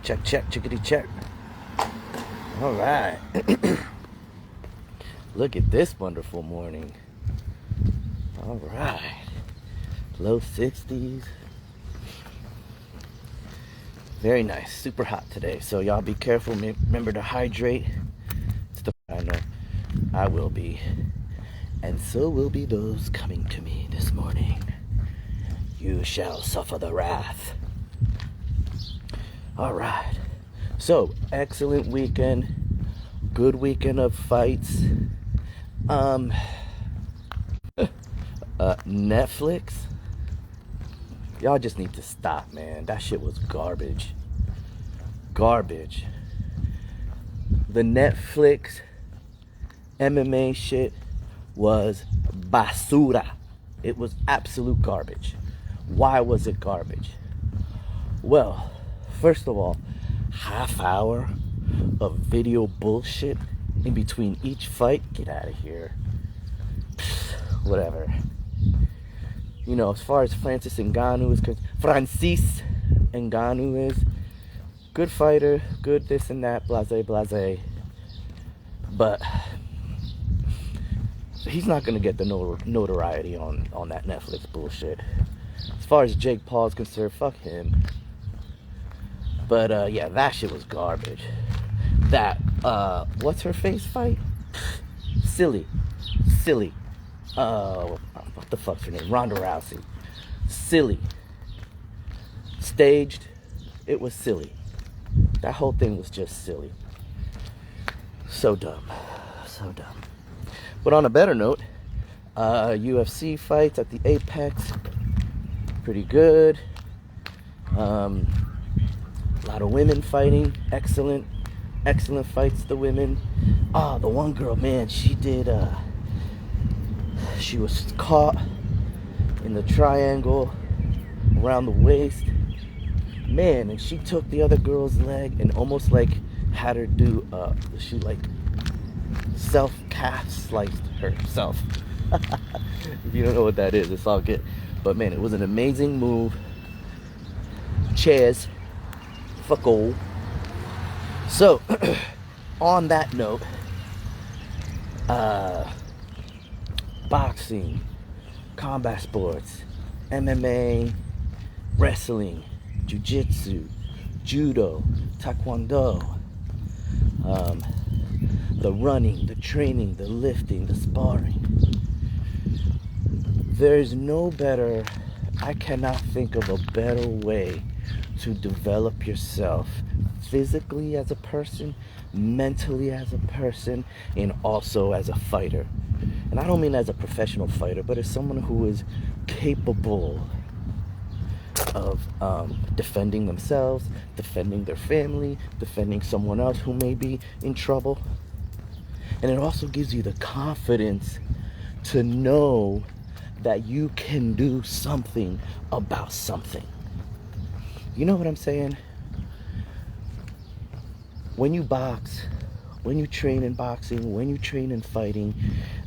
Check, check, chickadee check. All right. Look at this wonderful morning. All right. Low 60s. Very nice. Super hot today. So y'all be careful. Remember to hydrate. I know I will be. And so will be those coming to me this morning. You shall suffer the wrath. All right. So, excellent weekend. Good weekend of fights. Netflix. Y'all just need to stop, man. That shit was garbage. Garbage. The Netflix MMA shit was basura. It was absolute garbage. Why was it garbage? Well, first of all, half hour of video bullshit in between each fight. Get out of here. Whatever. You know, as far as Francis Ngannou is concerned, Francis Ngannou is good fighter, good this and that, blase, blase. But he's not going to get the notoriety on that Netflix bullshit. As far as Jake Paul is concerned, fuck him. But yeah, that shit was garbage. That what's her face fight? Silly. What the fuck's her name? Ronda Rousey. Silly. Staged. It was silly. That whole thing was just silly. So dumb. So dumb. But on a better note, UFC fights at the Apex. Pretty good. A lot of women fighting. Excellent fights, the women. The one girl, man, she was caught in the triangle around the waist. Man, and she took the other girl's leg and almost like had her do, she like self-calf sliced herself. If you don't know what that is, it's all good. But man, it was an amazing move. Cheers. Fuck all. So, on that note, boxing, combat sports, MMA, wrestling, jiu-jitsu, judo, taekwondo, the running, the training, the lifting, the sparring. There's no better, I cannot think of a better way to develop yourself physically as a person, mentally as a person, and also as a fighter. And I don't mean as a professional fighter, but as someone who is capable of defending themselves, defending their family, defending someone else who may be in trouble. And it also gives you the confidence to know that you can do something about something. You know what I'm saying? When you box, when you train in boxing, when you train in fighting,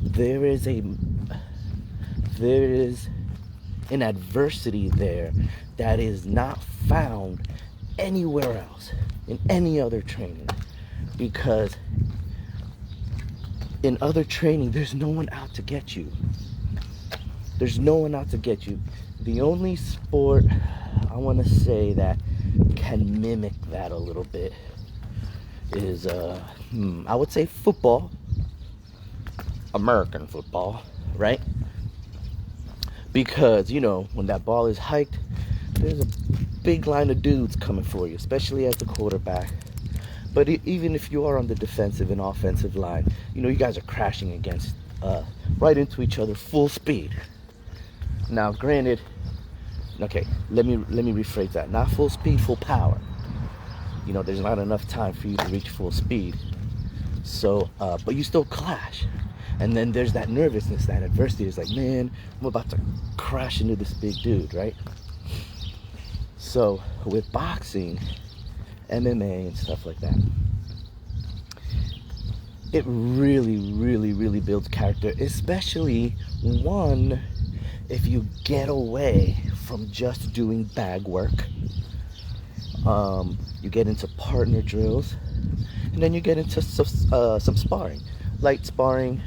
there is an adversity there that is not found anywhere else in any other training. Because in other training, there's no one out to get you. There's no one out to get you. The only sport I want to say that can mimic that a little bit is, I would say football. American football, right? Because, you know, when that ball is hiked, there's a big line of dudes coming for you, especially as the quarterback. But even if you are on the defensive and offensive line, you know, you guys are crashing against, right into each other, full speed. Now, granted, okay, let me rephrase that. Not full speed, full power. You know, there's not enough time for you to reach full speed. So, but you still clash. And then there's that nervousness, that adversity. It's like, man, I'm about to crash into this big dude, right? So, with boxing, MMA, and stuff like that, it really builds character, especially one, if you get away from just doing bag work. You get into partner drills, and then you get into some sparring, light sparring,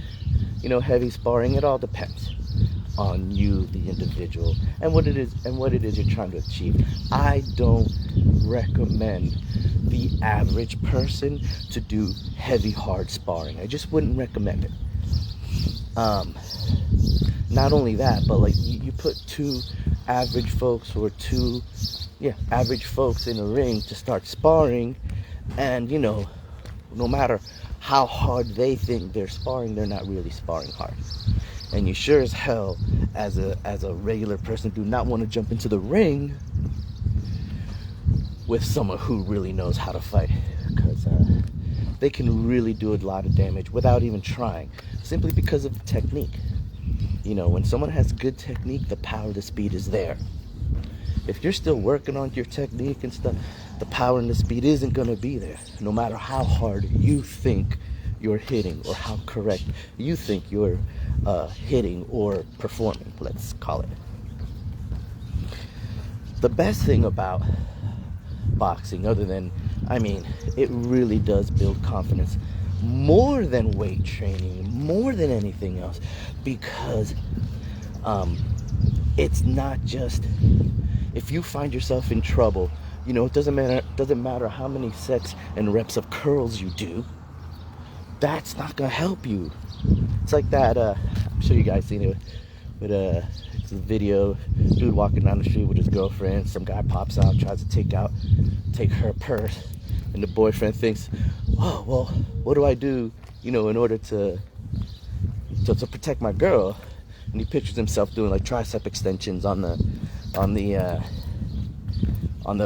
heavy sparring. It all depends on you, the individual, and what it is you're trying to achieve. I don't recommend the average person to do heavy, hard sparring. I just wouldn't recommend it. Not only that, but like you put two average folks average folks in a ring to start sparring, and no matter how hard they think they're sparring, they're not really sparring hard. And you sure as hell, as a regular person, do not want to jump into the ring with someone who really knows how to fight, because they can really do a lot of damage without even trying, simply because of the technique. When someone has good technique, the power, the speed is there. If you're still working on your technique and stuff, the power and the speed isn't going to be there, no matter how hard you think you're hitting or how correct you think you're hitting or performing, let's call it. The best thing about boxing, other than, it really does build confidence more than weight training, more than anything else, because it's not just, if you find yourself in trouble, it doesn't matter how many sets and reps of curls you do, that's not gonna help you. It's like that, I'm sure you guys seen it, but it's a video, dude walking down the street with his girlfriend, some guy pops out, tries to take her purse, and the boyfriend thinks, oh, well, what do I do, in order to protect my girl? And he pictures himself doing like tricep extensions on the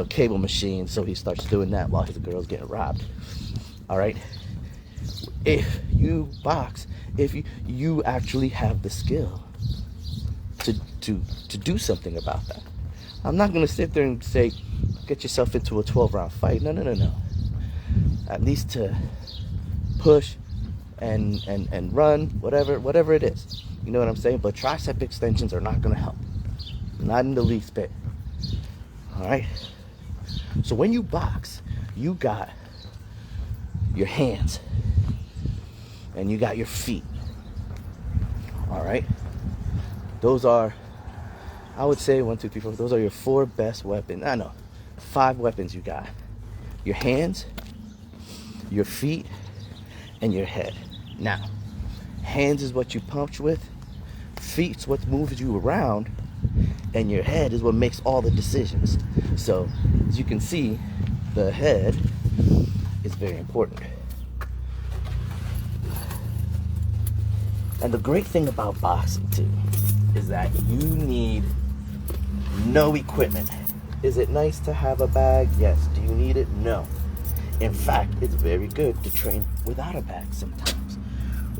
cable machine, so he starts doing that while his girl's getting robbed. All right, if you box, if you actually have the skill to do something about that. I'm not gonna sit there and say get yourself into a 12-round fight. No. At least to push and run, whatever it is. You know what I'm saying? But tricep extensions are not gonna help. Not in the least bit. All right. So when you box, you got your hands and you got your feet. All right. Those are, I would say 1, 2, 3, 4. Those are your 4 best weapons. 5 weapons you got. Your hands, your feet, and your head. Now, hands is what you punch with, feet's what moves you around, and your head is what makes all the decisions. So, as you can see, the head is very important. And the great thing about boxing, too, is that you need no equipment. Is it nice to have a bag? Yes. Do you need it? No. In fact, it's very good to train without a bag sometimes.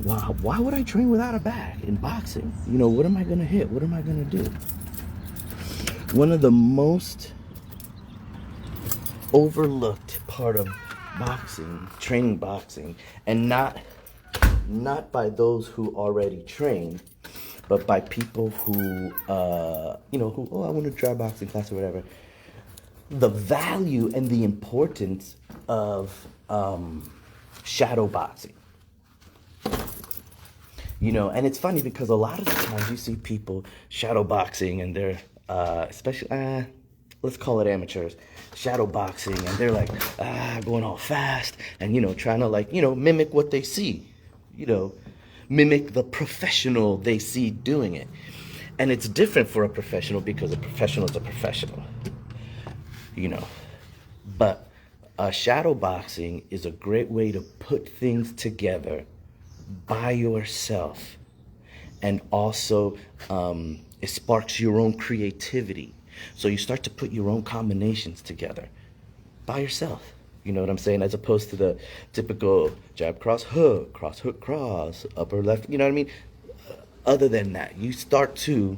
Wow, why would I train without a bag in boxing? What am I going to hit? What am I going to do? One of the most overlooked part of boxing, training boxing, and not by those who already train, but by people who, I want to try boxing class or whatever. The value and the importance of shadow boxing. And it's funny because a lot of the times you see people shadow boxing and they're, especially, let's call it amateurs, shadow boxing, and they're like, going all fast and, trying to mimic what they see, mimic the professional they see doing it. And it's different for a professional because a professional is a professional, But shadow boxing is a great way to put things together by yourself. And also, it sparks your own creativity. So you start to put your own combinations together by yourself. You know what I'm saying? As opposed to the typical jab, cross, hook, cross, upper, left. You know what I mean? Other than that, you start to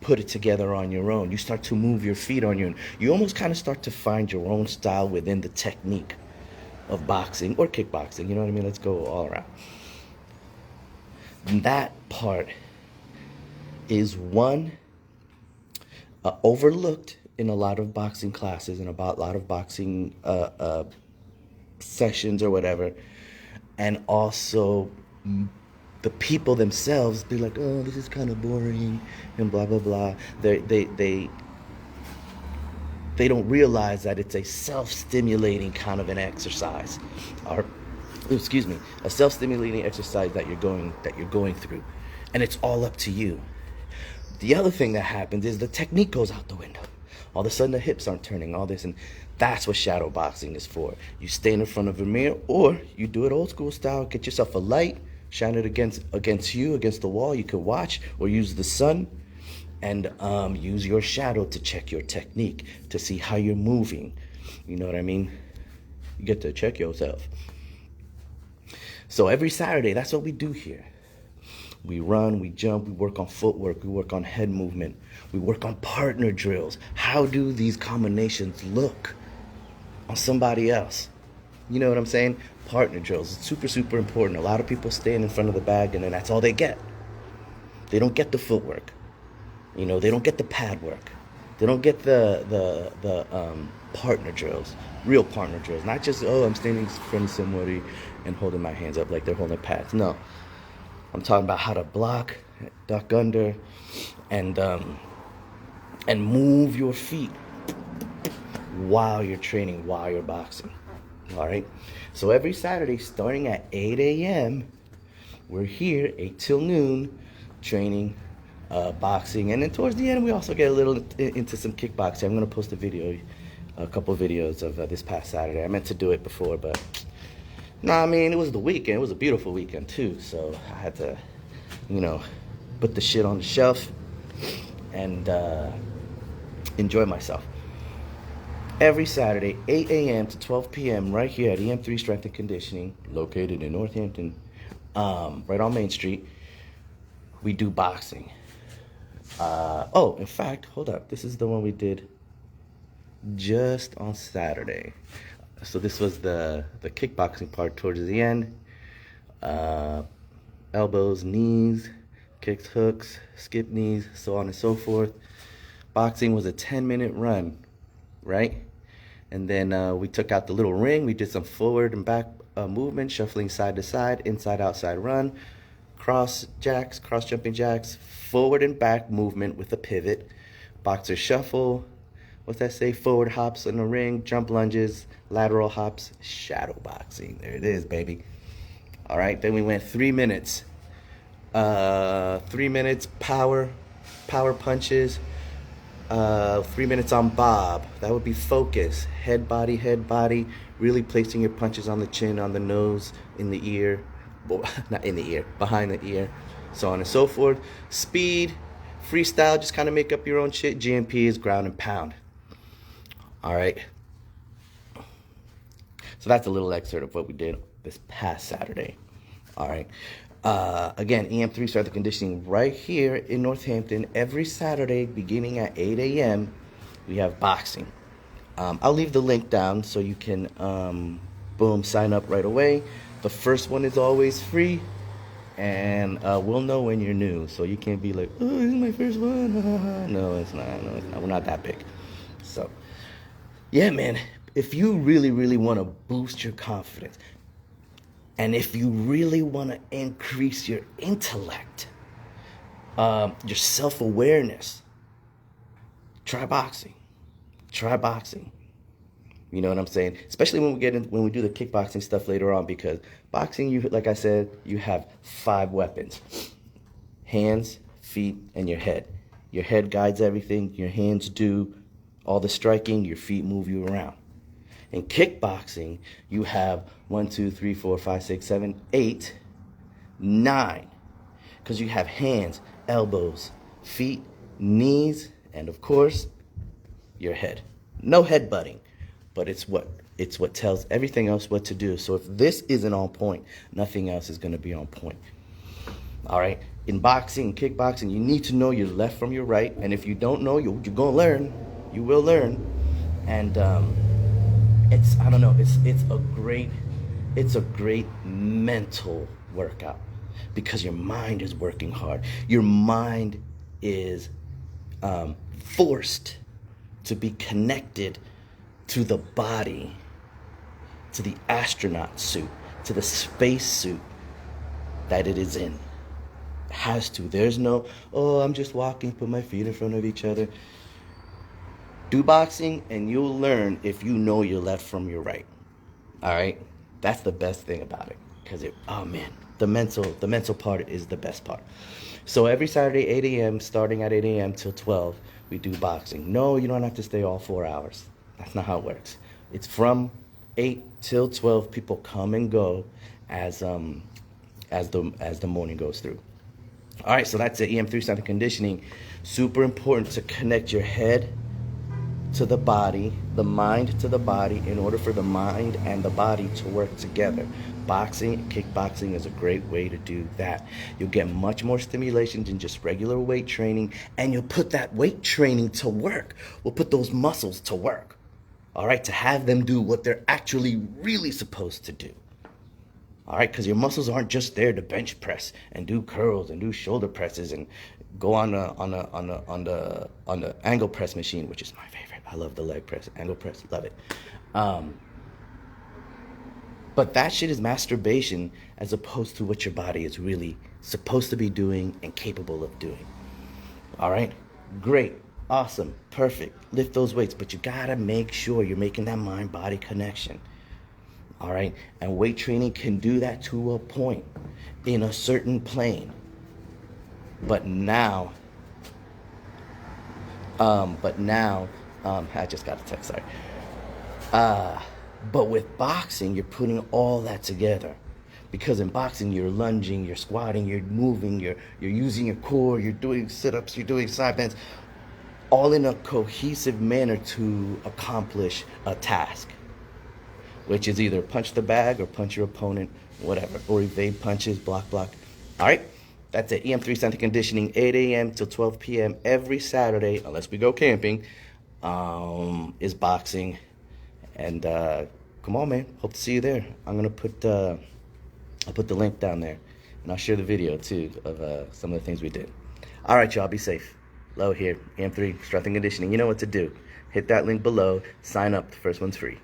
put it together on your own. You start to move your feet on your own. You almost kind of start to find your own style within the technique of boxing or kickboxing. You know what I mean? Let's go all around. And that part is one overlooked in a lot of boxing classes and about a lot of boxing sessions or whatever, and also the people themselves be like, oh, this is kind of boring and blah blah blah. They don't realize that it's a self-stimulating kind of an exercise, or excuse me, a self-stimulating exercise that you're going through, and it's all up to you. The other thing that happens is the technique goes out the window. All of a sudden the hips aren't turning, all this, and that's what shadow boxing is for. You stand in front of a mirror, or you do it old school style. Get yourself a light, shine it against the wall. You can watch, or use the sun, and use your shadow to check your technique, to see how you're moving. You know what I mean? You get to check yourself. So every Saturday, that's what we do here. We run, we jump, we work on footwork, we work on head movement, we work on partner drills. How do these combinations look on somebody else? You know what I'm saying? Partner drills, it's super, super important. A lot of people stand in front of the bag and then that's all they get. They don't get the footwork. You know, they don't get the pad work. They don't get the partner drills, real partner drills. Not just, oh, I'm standing in front of somebody and holding my hands up like they're holding pads. No. I'm talking about how to block, duck under, and move your feet while you're training, while you're boxing. All right? So every Saturday, starting at 8 a.m., we're here, 8 till noon, training boxing. And then towards the end, we also get a little into some kickboxing. I'm going to post a couple videos of this past Saturday. I meant to do it before, but no, I mean, it was the weekend. It was a beautiful weekend, too. So I had to, you know, put the shit on the shelf and enjoy myself. Every Saturday, 8 a.m. to 12 p.m. right here at EM3 Strength and Conditioning, located in Northampton, right on Main Street, we do boxing. Oh, in fact, hold up. This is the one we did just on Saturday. So this was the kickboxing part towards the end. Elbows, knees, kicks, hooks, skip knees, so on and so forth. Boxing was a 10-minute run, right? And then we took out the little ring. We did some forward and back movement, shuffling side to side, inside, outside run, cross jacks, cross jumping jacks, forward and back movement with a pivot, boxer shuffle, what's that say? Forward hops in the ring, jump lunges, lateral hops, shadow boxing. There it is, baby. All right, then we went 3 minutes. 3 minutes power punches. 3 minutes on bob. That would be focus. Head, body. Really placing your punches on the chin, on the nose, in the ear. Well, not in the ear, behind the ear. So on and so forth. Speed, freestyle, just kind of make up your own shit. GMP is ground and pound. All right. So that's a little excerpt of what we did this past Saturday. All right. Again, EM3 Strength and Conditioning right here in Northampton. Every Saturday, beginning at 8 a.m., we have boxing. I'll leave the link down so you can, boom, sign up right away. The first one is always free, and we'll know when you're new. So you can't be like, oh, this is my first one. No, it's not. We're not that big. So, yeah, man, if you really, really want to boost your confidence, and if you really want to increase your intellect, your self-awareness, try boxing. Try boxing. You know what I'm saying? Especially when we do the kickboxing stuff later on, because boxing, like I said, you have 5 weapons: hands, feet, and your head. Your head guides everything. Your hands do all the striking. Your feet move you around. In kickboxing, you have 1, 2, 3, 4, 5, 6, 7, 8, 9. Because you have hands, elbows, feet, knees, and of course, your head. No headbutting, but it's what tells everything else what to do. So if this isn't on point, nothing else is going to be on point. All right? In boxing, kickboxing, you need to know your left from your right. And if you don't know, you're going to learn. You will learn. And it's a great mental workout, because your mind is working hard. Your mind is forced to be connected to the body, to the astronaut suit, to the space suit that it is in. It has to. There's no, oh, I'm just walking, put my feet in front of each other. Do boxing and you'll learn if you know your left from your right. All right? That's the best thing about it. Because oh man, the mental part is the best part. So every Saturday, 8 a.m., starting at 8 a.m. till 12, we do boxing. No, you don't have to stay all 4 hours. That's not how it works. It's from 8 till 12. People come and go as the morning goes through. All right, so that's it. EM3 strength and conditioning. Super important to connect your head to the body, the mind to the body, in order for the mind and the body to work together. Boxing, kickboxing is a great way to do that. You'll get much more stimulation than just regular weight training, and you'll put that weight training to work. We'll put those muscles to work, all right, to have them do what they're actually really supposed to do. All right, because your muscles aren't just there to bench press and do curls and do shoulder presses and go on the angle press machine, which is my favorite. I love the leg press, angle press, love it. But that shit is masturbation as opposed to what your body is really supposed to be doing and capable of doing. All right, great, awesome, perfect. Lift those weights, but you gotta make sure you're making that mind-body connection. All right, and weight training can do that to a point in a certain plane. But now, I just got a text, sorry. But with boxing, you're putting all that together. Because in boxing, you're lunging, you're squatting, you're moving, you're using your core, you're doing sit-ups, you're doing side bends, all in a cohesive manner to accomplish a task, which is either punch the bag or punch your opponent, whatever, or evade punches, block. All right, that's it. EM3 strength and conditioning, 8 a.m. till 12 p.m. every Saturday, unless we go camping, is boxing. And come on, man. Hope to see you there. I'm gonna I'll put the link down there, and I'll share the video too of some of the things we did. All right, y'all. Be safe. Low here. EM3 strength and conditioning. You know what to do. Hit that link below. Sign up. The first one's free.